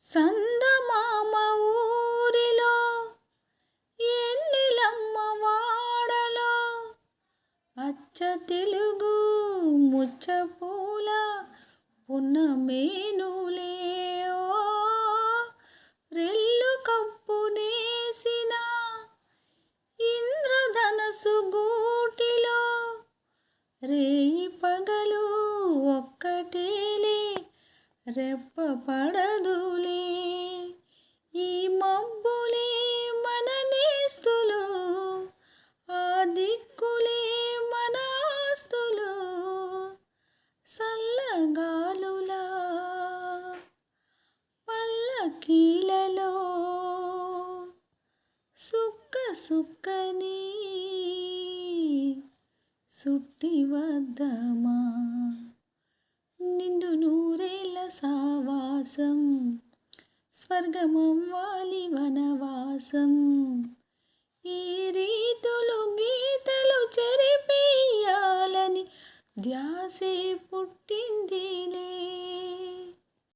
సందమామ ఊరిలో ఎన్నిలమ్మ వాడలో అచ్చ తెలుగు ముచ్చపూల పున్నమేనులే ఓ రెల్లు కప్పు నేసిన ఇంద్రధనసు గూటిలో రేయి పగలు ఒక్కటేలే రెప్ప పడదులే ఈ మబ్బులే మన నేస్తులు ఆ దిక్కులే మన ఆస్తులు సల్లగాలులా పల్లకీలలో సుక్క సుక్కని సుట్టి వద్దమా నిండు నూరేళ్ళ సావాసం స్వర్గమవ్వాలి వనవాసం ఈ రీతులు గీతలు చెరిపేయాలని ధ్యాసే పుట్టిందిలే.